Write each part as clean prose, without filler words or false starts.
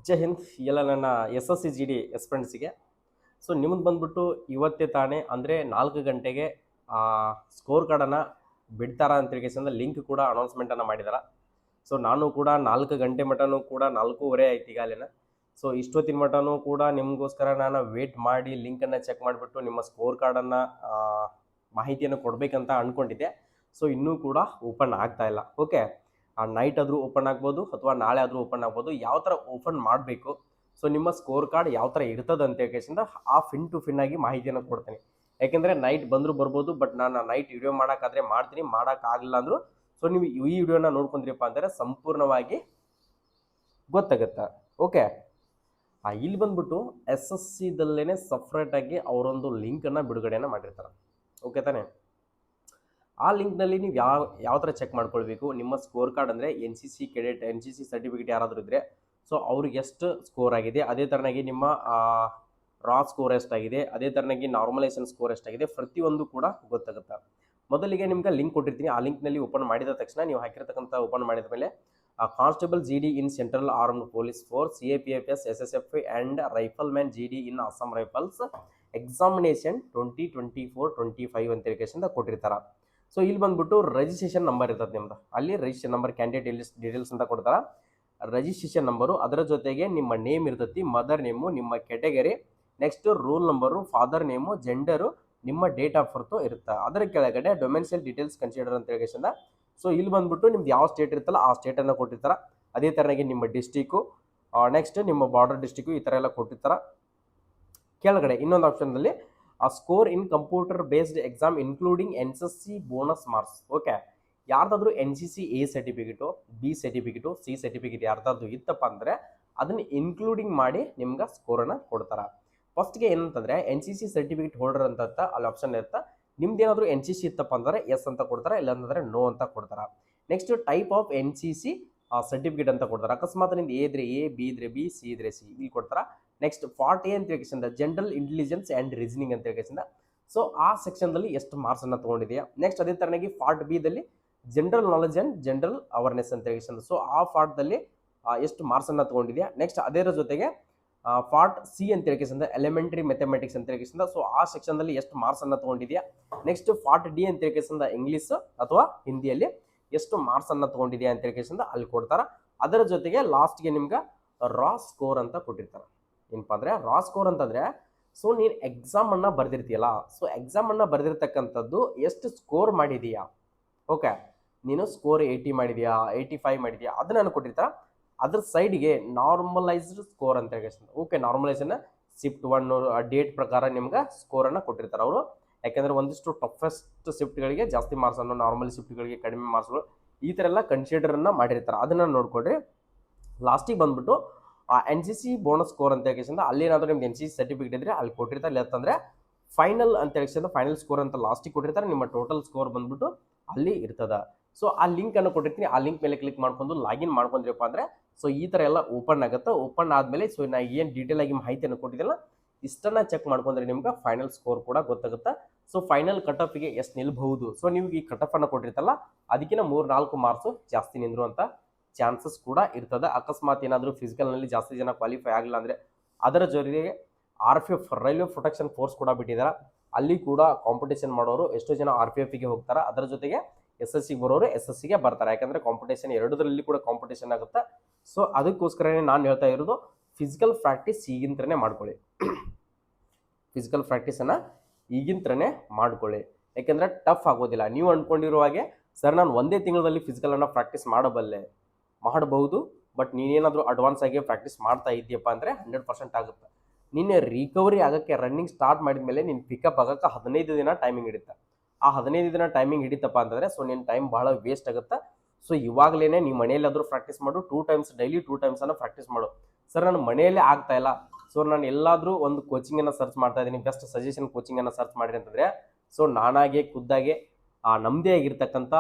ಜೈ ಹಿಂದ್ ಎಲ್ಲ ನನ್ನ S S C G D ಎಸ್ಪೆಂಡ್ಸಿಗೆ. ಸೊ ನಿಮ್ಮದು ಬಂದ್ಬಿಟ್ಟು ಇವತ್ತೇ ತಾನೇ ಅಂದರೆ 4 ಗಂಟೆಗೆ ಸ್ಕೋರ್ ಕಾರ್ಡನ್ನು ಬಿಡ್ತಾರ ಅಂತ ತಿಳ್ಕೇಸಿಂದ ಲಿಂಕ್ ಕೂಡ ಅನೌನ್ಸ್ಮೆಂಟನ್ನು ಮಾಡಿದಾರ. ಸೊ ನಾನು ಕೂಡ 4 ಗಂಟೆ ಮಟನೂ ಕೂಡ 4:15 ಆಯ್ತು ಈಗಾಲೇನ. ಸೊ ಇಷ್ಟೊತ್ತಿನ ಮಟನೂ ಕೂಡ ನಿಮಗೋಸ್ಕರ ನಾನು ವೇಟ್ ಮಾಡಿ ಲಿಂಕನ್ನು ಚೆಕ್ ಮಾಡಿಬಿಟ್ಟು ನಿಮ್ಮ ಸ್ಕೋರ್ ಕಾರ್ಡನ್ನು ಮಾಹಿತಿಯನ್ನು ಕೊಡಬೇಕಂತ ಅಂದ್ಕೊಂಡಿದ್ದೆ. ಸೊ ಇನ್ನೂ ಕೂಡ ಓಪನ್ ಆಗ್ತಾ ಇಲ್ಲ. ಓಕೆ, ನೈಟ್ ಆದರೂ ಓಪನ್ ಆಗ್ಬೋದು ಅಥವಾ ನಾಳೆ ಆದರೂ ಓಪನ್ ಆಗ್ಬೋದು. ಯಾವ ಥರ ಓಪನ್ ಮಾಡಬೇಕು, ಸೊ ನಿಮ್ಮ ಸ್ಕೋರ್ ಕಾರ್ಡ್ ಯಾವ ಥರ ಇರ್ತದೆ ಅಂತ ಹೇಳ್ಕೇಸಿಂದ ಆ ಫಿನ್ ಟು ಫಿನ್ ಆಗಿ ಮಾಹಿತಿಯನ್ನು ಕೊಡ್ತೀನಿ. ಯಾಕೆಂದರೆ ನೈಟ್ ಬಂದರೂ ಬರ್ಬೋದು, ಬಟ್ ನಾನು ನೈಟ್ ವಿಡಿಯೋ ಮಾಡೋಕ್ಕಾದ್ರೆ ಮಾಡ್ತೀನಿ, ಮಾಡೋಕ್ಕಾಗಲಿಲ್ಲ ಅಂದರೂ ಸೊ ನೀವು ಈ ವಿಡಿಯೋನ ನೋಡ್ಕೊಂಡ್ರಿಪ್ಪ ಅಂದರೆ ಸಂಪೂರ್ಣವಾಗಿ ಗೊತ್ತಾಗುತ್ತೆ. ಓಕೆ, ಇಲ್ಲಿ ಬಂದ್ಬಿಟ್ಟು ಎಸ್ ಎಸ್ ಸಿದಲ್ಲೇ ಸಪ್ರೇಟಾಗಿ ಅವರೊಂದು ಲಿಂಕನ್ನು ಬಿಡುಗಡೆಯನ್ನು ಮಾಡಿರ್ತಾರೆ. ಓಕೆ ತಾನೇ? ಆ ಲಿಂಕ್ನಲ್ಲಿ ನೀವು ಯಾವ ಥರ ಚೆಕ್ ಮಾಡ್ಕೊಳ್ಬೇಕು, ನಿಮ್ಮ ಸ್ಕೋರ್ ಕಾರ್ಡ್ ಅಂದರೆ NCC ಕೆಡೆಟ್ NCC ಸರ್ಟಿಫಿಕೇಟ್ ಯಾರಾದರೂ ಇದ್ದರೆ ಸೊ ಅವ್ರಿಗೆ ಎಷ್ಟು ಸ್ಕೋರ್ ಆಗಿದೆ, ಅದೇ ಥರನಾಗಿ ನಿಮ್ಮ ರಾ ಸ್ಕೋರ್ ಎಷ್ಟಾಗಿದೆ, ಅದೇ ಥರನಾಗಿ ನಾರ್ಮಲೈಸೇಷನ್ ಸ್ಕೋರ್ ಎಷ್ಟಾಗಿದೆ, ಪ್ರತಿಯೊಂದು ಕೂಡ ಗೊತ್ತಾಗುತ್ತೆ. ಮೊದಲಿಗೆ ನಿಮ್ಗೆ ಲಿಂಕ್ ಕೊಟ್ಟಿರ್ತೀನಿ. ಆ ಲಿಂಕ್ನಲ್ಲಿ ಓಪನ್ ಮಾಡಿದ ತಕ್ಷಣ ನೀವು ಹಾಕಿರ್ತಕ್ಕಂಥ ಓಪನ್ ಮಾಡಿದ ಮೇಲೆ constable GD in central armed police force CAPFS SSF and rifleman GD in Assam rifles examination 2024-25 ಅಂತ ಹೇಳಿಕೆಸಿಂದ ಕೊಟ್ಟಿರ್ತಾರೆ. ಸೊ ಇಲ್ಲಿ ಬಂದ್ಬಿಟ್ಟು ರಿಜಿಸ್ಟ್ರೇಷನ್ ನಂಬರ್ ಇರ್ತದೆ ನಿಮ್ದು. ಅಲ್ಲಿ ರಿಜಿಸ್ಟ್ರೇಷನ್ ನಂಬರ್ ಕ್ಯಾಂಡಿಡೇಟ್ ಡೀಟೇಲ್ಸ್ ಅಂತ ಕೊಡ್ತಾರೆ. ರಿಜಿಸ್ಟ್ರೇಷನ್ ನಂಬರು, ಅದರ ಜೊತೆಗೆ ನಿಮ್ಮ ನೇಮ್ ಇರ್ತೈತಿ, ಮದರ್ ನೇಮು, ನಿಮ್ಮ category, next rule number, father name, gender, ನಿಮ್ಮ ಡೇಟ್ ಆಫ್ ಬರ್ತು ಇರುತ್ತೆ. ಅದರ ಕೆಳಗಡೆ ಡೊಮೆನ್ಷಿಯಲ್ ಡೀಟೇಲ್ಸ್ ಕನ್ಸಿಡರ್ ಅಂತ ಹೇಳಿಕೆಸಿಂದ ಸೊ ಇಲ್ಲಿ ಬಂದ್ಬಿಟ್ಟು ನಿಮ್ದು ಯಾವ ಸ್ಟೇಟ್ ಇರುತ್ತಲ್ಲ ಆ ಸ್ಟೇಟನ್ನು ಕೊಟ್ಟಿರ್ತಾರೆ. ಅದೇ ಥರನಾಗಿ ನಿಮ್ಮ ಡಿಸ್ಟಿಕ್ಕು, ನೆಕ್ಸ್ಟ್ ನಿಮ್ಮ ಬಾರ್ಡರ್ ಡಿಸ್ಟಿಕ್ಕು, ಈ ಥರ ಎಲ್ಲ ಕೊಟ್ಟಿರ್ತಾರೆ. ಕೆಳಗಡೆ ಇನ್ನೊಂದು ಆಪ್ಷನ್ದಲ್ಲಿ score in computer based exam including NCC bonus marks. Okay, ಯಾರ್ದಾದ್ರೂ NCC A certificate, B certificate, C certificate ಯಾರ್ದಾದ್ರು ಇತ್ತಪ್ಪ ಅಂದರೆ ಅದನ್ನು ಇನ್ಕ್ಲೂಡಿಂಗ್ ಮಾಡಿ ನಿಮ್ಗೆ ಸ್ಕೋರನ್ನು ಕೊಡ್ತಾರೆ. ಫಸ್ಟ್ಗೆ ಏನಂತಂದರೆ NCC ಸರ್ಟಿಫಿಕೇಟ್ ಹೋಲ್ಡರ್ ಅಂತ ಅಲ್ಲಿ ಆಪ್ಷನ್ ಇರುತ್ತೆ. ನಿಮ್ದು ಏನಾದರೂ NCC ಇತ್ತಪ್ಪ ಅಂದರೆ ಎಸ್ ಅಂತ ಕೊಡ್ತಾರೆ, ಇಲ್ಲಾಂತಂದರೆ ನೋ ಅಂತ ಕೊಡ್ತಾರೆ. Next type of NCC certificate ಅಂತ ಕೊಡ್ತಾರೆ. ಅಕಸ್ಮಾತ್ ನಿಮ್ದು A ಇದ್ರೆ A, B ಇದ್ರೆ B, C ಇದ್ರೆ C ಇಲ್ಲಿ ಕೊಡ್ತಾರೆ. ನೆಕ್ಸ್ಟ್ ಪಾರ್ಟ್ A ಅಂತ ಹೇಳಿಕೆಸಿಂದ ಜನರಲ್ ಇಂಟೆಲಿಜೆನ್ಸ್ ಆ್ಯಂಡ್ ರೀಸನಿಂಗ್ ಅಂತ ಹೇಳಿಕೆಸಿಂದ ಸೊ ಆ ಸೆಕ್ಷನ್ದಲ್ಲಿ ಎಷ್ಟು ಮಾರ್ಕ್ಸನ್ನು ತೊಗೊಂಡಿದೆಯಾ. ನೆಕ್ಸ್ಟ್ ಅದೇ ಥರನಾಗಿ ಪಾರ್ಟ್ B ದಲ್ಲಿ general knowledge and general awareness ಅಂತ ಹೇಳಿಕೆಸಿಂದ ಸೊ ಆ ಪಾರ್ಟ್ದಲ್ಲಿ ಎಷ್ಟು ಮಾರ್ಕ್ಸನ್ನು ತೊಗೊಂಡಿದೆಯಾ. ನೆಕ್ಸ್ಟ್ ಅದರ ಜೊತೆಗೆ ಪಾರ್ಟ್ C ಅಂತ ಹೇಳಿಕೆಸಿಂದ ಎಲಿಮೆಂಟರಿ ಮ್ಯಾಥಮೆಟಿಕ್ಸ್ ಅಂತ ಹೇಳಿಕೆಸಿಂದ ಸೊ ಆ ಸೆಕ್ಷನ್ದಲ್ಲಿ ಎಷ್ಟು ಮಾರ್ಕ್ಸನ್ನು ತೊಗೊಂಡಿದೆಯಾ. ನೆಕ್ಸ್ಟ್ ಪಾರ್ಟ್ D ಅಂತ ಹೇಳಿಕೆಸಿಂದ ಇಂಗ್ಲೀಷ್ ಅಥವಾ ಹಿಂದಿಯಲ್ಲಿ ಎಷ್ಟು ಮಾರ್ಕ್ಸನ್ನು ತೊಗೊಂಡಿದೆಯಾ ಅಂತ ಹೇಳಿಕೆಸಿಂದ ಅಲ್ಲಿ ಕೊಡ್ತಾರೆ. ಅದರ ಜೊತೆಗೆ ಲಾಸ್ಟ್ಗೆ ನಿಮ್ಗೆ ರಾ ಸ್ಕೋರ್ ಅಂತ ಕೊಟ್ಟಿರ್ತಾರೆ. ಏನಪ್ಪ ಅಂದರೆ ರಾ ಸ್ಕೋರ್ ಅಂತಂದರೆ ಸೊ ನೀನು ಎಕ್ಸಾಮನ್ನು ಬರೆದಿರ್ತೀಯಲ್ಲ, ಸೊ ಎಕ್ಸಾಮನ್ನು ಬರೆದಿರ್ತಕ್ಕಂಥದ್ದು ಎಷ್ಟು ಸ್ಕೋರ್ ಮಾಡಿದೀಯಾ. ಓಕೆ, ನೀನು ಸ್ಕೋರ್ 80 ಮಾಡಿದೆಯಾ, 85 ಮಾಡಿದೆಯಾ, ಅದನ್ನು ಕೊಟ್ಟಿರ್ತಾರೆ. ಅದ್ರ ಸೈಡ್ಗೆ ನಾರ್ಮಲೈಸ್ಡ್ ಸ್ಕೋರ್ ಅಂತ ಹೇಳಿ. ಓಕೆ, ನಾರ್ಮಲೈಸೇಷನ್ ಶಿಫ್ಟ್ 1 ಡೇಟ್ ಪ್ರಕಾರ ನಿಮ್ಗೆ ಸ್ಕೋರನ್ನು ಕೊಟ್ಟಿರ್ತಾರೆ ಅವರು. ಯಾಕೆಂದರೆ ಒಂದಿಷ್ಟು ಟಫೆಸ್ಟ್ ಶಿಫ್ಟ್ಗಳಿಗೆ ಜಾಸ್ತಿ ಮಾರ್ಕ್ಸನ್ನು, ನಾರ್ಮಲ್ ಶಿಫ್ಟ್ಗಳಿಗೆ ಕಡಿಮೆ ಮಾರ್ಕ್ಸ್ಗಳು, ಈ ಥರ ಎಲ್ಲ ಕನ್ಸಿಡರನ್ನು ಮಾಡಿರ್ತಾರೆ. ಅದನ್ನು ನೋಡ್ಕೊಡ್ರಿ. ಲಾಸ್ಟಿಗೆ ಬಂದ್ಬಿಟ್ಟು NCC ಬೋನಸ್ ಸ್ಕೋರ್ ಅಂತ ಹೇಳಿಸಿಂದ ಅಲ್ಲೇನಾದರೂ ನಿಮ್ಗೆ NCC ಸರ್ಟಿಫಿಕೇಟ್ ಇದ್ದರೆ ಅಲ್ಲಿ ಕೊಟ್ಟಿರ್ತಾರೆ. ಇಲ್ಲ ಅಂತಂದರೆ ಫೈನಲ್ ಅಂತ ಹೇಳಿಸಿಂದ ಫೈನಲ್ ಸ್ಕೋರ್ ಅಂತ ಲಾಸ್ಟಿಗೆ ಕೊಟ್ಟಿರ್ತಾರೆ. ನಿಮ್ಮ ಟೋಟಲ್ ಸ್ಕೋರ್ ಬಂದ್ಬಿಟ್ಟು ಅಲ್ಲಿ ಇರ್ತದೆ. ಸೊ ಆ ಲಿಂಕನ್ನು ಕೊಟ್ಟಿರ್ತೀನಿ. ಆ ಲಿಂಕ್ ಮೇಲೆ ಕ್ಲಿಕ್ ಮಾಡ್ಕೊಂಡು ಲಾಗಿನ್ ಮಾಡ್ಕೊಂಡ್ರಪ್ಪ ಅಂದರೆ ಸೊ ಈ ಥರ ಎಲ್ಲ ಓಪನ್ ಆಗುತ್ತೆ. ಓಪನ್ ಆದಮೇಲೆ ಸೊ ನಾ ಏನು ಡೀಟೇಲ್ ಆಗಿ ಮಾಹಿತಿಯನ್ನು ಕೊಟ್ಟಿದ್ದಲ್ಲ ಇಷ್ಟನ್ನು ಚೆಕ್ ಮಾಡ್ಕೊಂಡ್ರೆ ನಿಮ್ಗೆ ಫೈನಲ್ ಸ್ಕೋರ್ ಕೂಡ ಗೊತ್ತಾಗುತ್ತೆ. ಸೊ ಫೈನಲ್ ಕಟ್ ಆಫಿಗೆ ಎಷ್ಟು ನಿಲ್ಬಹುದು. ಸೊ ನೀವು ಈ ಕಟ್ ಆಫನ್ನು ಕೊಟ್ಟಿರ್ತಲ್ಲ ಅದಕ್ಕಿಂತ 3-4 ಮಾರ್ಕ್ಸು ಜಾಸ್ತಿ ನಿಂದಿರುವಂಥ ಚಾನ್ಸಸ್ ಕೂಡ ಇರ್ತದೆ. ಅಕಸ್ಮಾತ್ ಏನಾದರೂ ಫಿಸಿಕಲ್ನಲ್ಲಿ ಜಾಸ್ತಿ ಜನ ಕ್ವಾಲಿಫೈ ಆಗಿಲ್ಲ ಅಂದರೆ ಅದರ ಜೊತೆಗೆ RPF ರೈಲ್ವೆ ಪ್ರೊಟೆಕ್ಷನ್ ಫೋರ್ಸ್ ಕೂಡ ಬಿಟ್ಟಿದ್ದಾರೆ. ಅಲ್ಲಿ ಕೂಡ ಕಾಂಪಿಟೇಷನ್ ಮಾಡೋರು ಎಷ್ಟೋ ಜನ RPFಗೆ ಹೋಗ್ತಾರೆ. ಅದರ ಜೊತೆಗೆ SSCಗೆ ಬರೋರು SSCಗೆ ಬರ್ತಾರೆ. ಯಾಕಂದರೆ ಕಾಂಪಿಟೇಷನ್ ಎರಡರಲ್ಲಿ ಕೂಡ ಕಾಂಪಿಟೇಷನ್ ಆಗುತ್ತೆ. ಸೊ ಅದಕ್ಕೋಸ್ಕರನೇ ನಾನು ಹೇಳ್ತಾ ಇರೋದು ಫಿಸಿಕಲ್ ಪ್ರಾಕ್ಟೀಸ್ ಈಗಿಂತನೇ ಮಾಡ್ಕೊಳ್ಳಿ. ಫಿಸಿಕಲ್ ಪ್ರಾಕ್ಟೀಸನ್ನು ಈಗಿಂತನೇ ಮಾಡ್ಕೊಳ್ಳಿ. ಯಾಕೆಂದರೆ ಟಫ್ ಆಗೋದಿಲ್ಲ. ನೀವು ಅಂದ್ಕೊಂಡಿರೋ ಹಾಗೆ ಸರ್ ನಾನು ಒಂದೇ ತಿಂಗಳಲ್ಲಿ ಫಿಸಿಕಲನ್ನು ಪ್ರಾಕ್ಟೀಸ್ ಮಾಡಬಹುದು, ಬಟ್ ನೀನೇನಾದರೂ ಅಡ್ವಾನ್ಸ್ ಆಗಿ ಪ್ರಾಕ್ಟೀಸ್ ಮಾಡ್ತಾ ಇದ್ದೀಯಪ್ಪ ಅಂದರೆ 100% ಆಗುತ್ತೆ. ನಿನ್ನೆ ರಿಕವರಿ ಆಗೋಕ್ಕೆ ರನ್ನಿಂಗ್ ಸ್ಟಾರ್ಟ್ ಮಾಡಿದ ಮೇಲೆ ನೀನು ಪಿಕಪ್ ಆಗೋಕ್ಕೆ 15 ದಿನ ಟೈಮಿಂಗ್ ಹಿಡಿತ. ಆ 15 ದಿನ ಟೈಮಿಂಗ್ ಹಿಡಿತಪ್ಪ ಅಂತಂದರೆ ಸೊ ನಿನ್ನ ಟೈಮ್ ಭಾಳ ವೇಸ್ಟ್ ಆಗುತ್ತೆ. ಸೊ ಇವಾಗಲೇ ನೀವು ಮನೆಯಲ್ಲಾದರೂ ಪ್ರಾಕ್ಟೀಸ್ ಮಾಡು. 2 ಟೈಮ್ಸ್ ಡೈಲಿ 2 ಟೈಮ್ಸನ್ನು ಪ್ರಾಕ್ಟೀಸ್ ಮಾಡು. ಸರ್ ನಾನು ಮನೆಯಲ್ಲೇ ಆಗ್ತಾಯಿಲ್ಲ, ಸೊ ನಾನು ಎಲ್ಲಾದರೂ ಒಂದು ಕೋಚಿಂಗನ್ನು ಸರ್ಚ್ ಮಾಡ್ತಾ ಇದ್ದೀನಿ, ಬೆಸ್ಟ್ ಸಜೆಷನ್ ಕೋಚಿಂಗನ್ನು ಸರ್ಚ್ ಮಾಡಿರಿ ಅಂತಂದರೆ ಸೊ ನಾನಾಗೆ ಖುದ್ದಾಗೆ ನಮ್ಮದೇ ಆಗಿರ್ತಕ್ಕಂಥ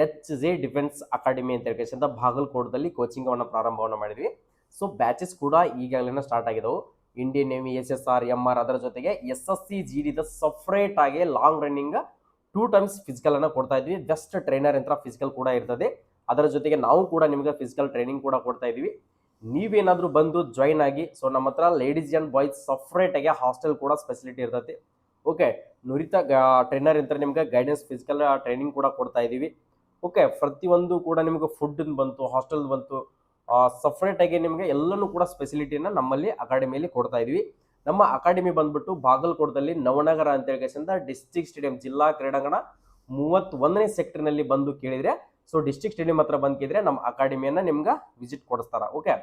HJ ಡಿಫೆನ್ಸ್ ಅಕಾಡೆಮಿ ಅಂತ ಹೇಳಿಕೆಸಿಂದ ಬಾಗಲಕೋಟದಲ್ಲಿ ಕೋಚಿಂಗವನ್ನು ಪ್ರಾರಂಭವನ್ನು ಮಾಡಿದ್ವಿ. ಸೊ ಬ್ಯಾಚಸ್ ಕೂಡ ಈಗಾಗಲೇ ಸ್ಟಾರ್ಟ್ ಆಗಿದ್ದವು. ಇಂಡಿಯನ್ ನೇವಿ, SSR, MR, ಅದರ ಜೊತೆಗೆ SSC GD ಸಪ್ರೇಟ್ ಆಗಿ ಲಾಂಗ್ ರನ್ನಿಂಗ್ 2 ಟೈಮ್ಸ್ ಫಿಸಿಕಲನ್ನು ಕೊಡ್ತಾ ಇದ್ವಿ. ಬೆಸ್ಟ್ ಟ್ರೈನರ್ ಅಂತ ಫಿಸಿಕಲ್ ಕೂಡ ಇರ್ತದೆ. ಅದರ ಜೊತೆಗೆ ನಾವು ಕೂಡ ನಿಮಗೆ ಫಿಸಿಕಲ್ ಟ್ರೈನಿಂಗ್ ಕೂಡ ಕೊಡ್ತಾ ಇದ್ವಿ. ನೀವೇನಾದರೂ ಬಂದು ಜಾಯ್ನ್ ಆಗಿ. ಸೊ ನಮ್ಮ ಹತ್ರ ಲೇಡೀಸ್ ಆ್ಯಂಡ್ ಬಾಯ್ಸ್ ಸಪ್ರೇಟಾಗಿ ಹಾಸ್ಟೆಲ್ ಕೂಡ ಫೆಸಿಲಿಟಿ ಇರ್ತೈತಿ. ಓಕೆ, ನುರಿತ ಟ್ರೈನರ್ ಅಂತ ನಿಮ್ಗೆ ಗೈಡೆನ್ಸ್ ಫಿಸಿಕಲ್ ಟ್ರೈನಿಂಗ್ ಕೂಡ ಕೊಡ್ತಾ ಇದ್ದೀವಿ. ಓಕೆ, ಪ್ರತಿಯೊಂದು ಕೂಡ ನಿಮ್ಗೆ ಫುಡ್ ಬಂತು, ಹಾಸ್ಟೆಲ್ ಬಂತು, ಸಪ್ರೇಟಾಗಿ ನಿಮಗೆ ಎಲ್ಲನೂ ಕೂಡ ಫೆಸಿಲಿಟಿನ ನಮ್ಮಲ್ಲಿ ಅಕಾಡೆಮಿಯಲ್ಲಿ ಕೊಡ್ತಾ ಇದೀವಿ. ನಮ್ಮ ಅಕಾಡೆಮಿ ಬಂದ್ಬಿಟ್ಟು ಬಾಗಲಕೋಟದಲ್ಲಿ ನವನಗರ ಅಂತ ಹೇಳಿ ಡಿಸ್ಟ್ರಿಕ್ಟ್ ಸ್ಟೇಡಿಯಂ ಜಿಲ್ಲಾ ಕ್ರೀಡಾಂಗಣ 31ನೇ ಸೆಕ್ಟರ್ನಲ್ಲಿ ಬಂದು ಕೇಳಿದ್ರೆ, ಸೊ ಡಿಸ್ಟ್ರಿಕ್ಟ್ ಸ್ಟೇಡಿಯಂ ಹತ್ರ ಬಂದು ಕೇಳಿದ್ರೆ ನಮ್ಮ ಅಕಾಡೆಮಿಯನ್ನ ನಿಮ್ಗೆ ವಿಸಿಟ್ ಕೊಡಿಸ್ತಾರ. ಓಕೆ,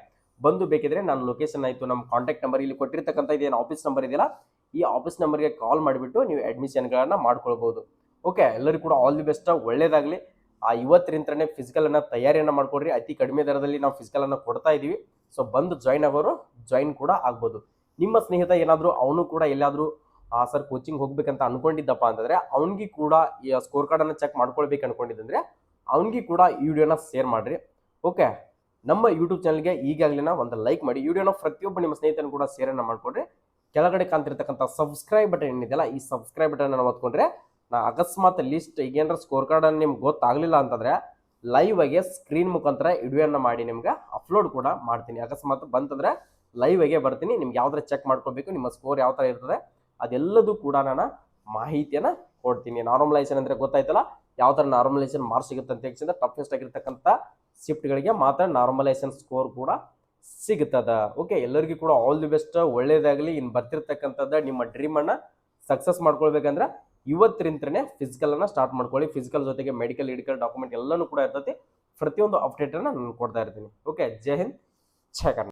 ಬಂದು ಬೇಕಿದ್ರೆ ನಾನು ಲೊಕೇಶನ್ ಆಯಿತು, ನಮ್ಮ ಕಾಂಟ್ಯಾಕ್ಟ್ ನಂಬರ್ ಇಲ್ಲಿ ಕೊಟ್ಟಿರ್ತಕ್ಕಂಥ ಇದೇನು ಆಫೀಸ್ ನಂಬರ್ ಇದೆಯಲ್ಲ, ಈ ಆಫೀಸ್ ನಂಬರ್ಗೆ ಕಾಲ್ ಮಾಡಿಬಿಟ್ಟು ನೀವು ಅಡ್ಮಿಷನ್ಗಳನ್ನ ಮಾಡ್ಕೊಳ್ಬಹುದು. ಓಕೆ, ಎಲ್ಲರಿಗೂ ಕೂಡ ಆಲ್ ದಿ ಬೆಸ್ಟ್, ಒಳ್ಳೇದಾಗಲಿ. ಇವತ್ತರಿಂದನೇ ಫಿಸಿಕಲನ್ನು ತಯಾರಿಯನ್ನು ಮಾಡ್ಕೊಡ್ರಿ. ಅತಿ ಕಡಿಮೆ ದರದಲ್ಲಿ ನಾವು ಫಿಸಿಕಲನ್ನು ಕೊಡ್ತಾ ಇದ್ದೀವಿ. ಸೊ ಬಂದು ಜಾಯ್ನ್ ಆಗೋರು ಜಾಯ್ನ್ ಕೂಡ ಆಗ್ಬೋದು. ನಿಮ್ಮ ಸ್ನೇಹಿತ ಏನಾದರೂ ಅವನು ಕೂಡ ಎಲ್ಲಾದರೂ ಸರ್ ಕೋಚಿಂಗ್ ಹೋಗ್ಬೇಕಂತ ಅನ್ಕೊಂಡಿದ್ದಪ್ಪ ಅಂತಂದರೆ ಅವ್ನಿಗೆ ಕೂಡ ಈ ಸ್ಕೋರ್ ಕಾರ್ಡನ್ನು ಚೆಕ್ ಮಾಡ್ಕೊಳ್ಬೇಕು ಅನ್ಕೊಂಡಿದ್ದಂದ್ರೆ ಅವ್ನಿಗೆ ಕೂಡ ಈ ವಿಡಿಯೋನ ಶೇರ್ ಮಾಡಿರಿ. ಓಕೆ, ನಮ್ಮ ಯೂಟ್ಯೂಬ್ ಚಾನಲ್ಗೆ ಈಗಾಗಲೇ ಒಂದು ಲೈಕ್ ಮಾಡಿ, ವಿಡಿಯೋನ ಪ್ರತಿಯೊಬ್ಬ ನಿಮ್ಮ ಸ್ನೇಹಿತನ ಕೂಡ ಶೇರನ್ನು ಮಾಡ್ಕೊಡ್ರಿ. ಕೆಳಗಡೆ ಕಾಣ್ತಿರ್ತಕ್ಕಂಥ ಸಬ್ಸ್ಕ್ರೈಬ್ ಬಟನ್ ಏನಿದೆಯಲ್ಲ, ಈ ಸಬ್ಸ್ಕ್ರೈಬ್ ಬಟನ್ ಒತ್ಕೊಂಡ್ರೆ ನಾ ಅಕಸ್ಮಾತ್ ಲಿಸ್ಟ್ ಈಗೇನಾರ ಸ್ಕೋರ್ ಕಾರ್ಡ್ ನಿಮ್ಗೆ ಗೊತ್ತಾಗಲಿಲ್ಲ ಅಂತಂದ್ರೆ ಲೈವ್ ಆಗಿ ಸ್ಕ್ರೀನ್ ಮುಖಾಂತರ ವಿಡಿಯೋನ ಮಾಡಿ ನಿಮ್ಗೆ ಅಪ್ಲೋಡ್ ಕೂಡ ಮಾಡ್ತೀನಿ. ಅಕಸ್ಮಾತ್ ಬಂತಂದ್ರೆ ಲೈವ್ ಆಗಿ ಬರ್ತೀನಿ. ನಿಮ್ಗೆ ಯಾವ ಥರ ಚೆಕ್ ಮಾಡ್ಕೋಬೇಕು, ನಿಮ್ಮ ಸ್ಕೋರ್ ಯಾವ ಥರ ಇರ್ತದೆ ಅದೆಲ್ಲದೂ ಕೂಡ ನಾನು ಮಾಹಿತಿಯನ್ನು ಕೊಡ್ತೀನಿ. ನಾರ್ಮಲೈಸೇಷನ್ ಅಂದರೆ ಗೊತ್ತಾಯ್ತಲ್ಲ, ಯಾವ ಥರ ನಾರ್ಮಲೈಸೇಷನ್ ಮಾರ್ಕ್ಸ್ ಸಿಗುತ್ತೆ ಅಂತ ಹೇಳಿದ್ರೆ ಟಫೆಸ್ಟ್ ಆಗಿರ್ತಕ್ಕಂಥ ಶಿಫ್ಟ್ಗಳಿಗೆ ಮಾತ್ರ ನಾರ್ಮಲೈಸೇಷನ್ ಸ್ಕೋರ್ ಕೂಡ ಸಿಗುತ್ತದ. ಓಕೆ, ಎಲ್ಲರಿಗೂ ಕೂಡ ಆಲ್ ದಿ ಬೆಸ್ಟ್, ಒಳ್ಳೇದಾಗಲಿ. ಇನ್ನು ಬರ್ತಿರ್ತಕ್ಕಂಥದ್ದು ನಿಮ್ಮ ಡ್ರೀಮನ್ನು ಸಕ್ಸಸ್ ಮಾಡ್ಕೊಳ್ಬೇಕಂದ್ರೆ ಇವತ್ತರಿಂದನೇ ಫಿಸಿಕಲನ್ನು ಸ್ಟಾರ್ಟ್ ಮಾಡ್ಕೊಳ್ಳಿ. ಫಿಸಿಕಲ್ ಜೊತೆಗೆ ಮೆಡಿಕಲ್ ಡಾಕ್ಯುಮೆಂಟ್ ಎಲ್ಲನೂ ಕೂಡ ಇರ್ತೈತಿ. ಪ್ರತಿಯೊಂದು ಅಪ್ಡೇಟನ್ನು ನಾನು ಕೊಡ್ತಾ ಇರ್ತೀನಿ. ಓಕೆ, ಜೈ ಹಿಂದ್, ಜೈ ಕರ್ನಾಟಕ.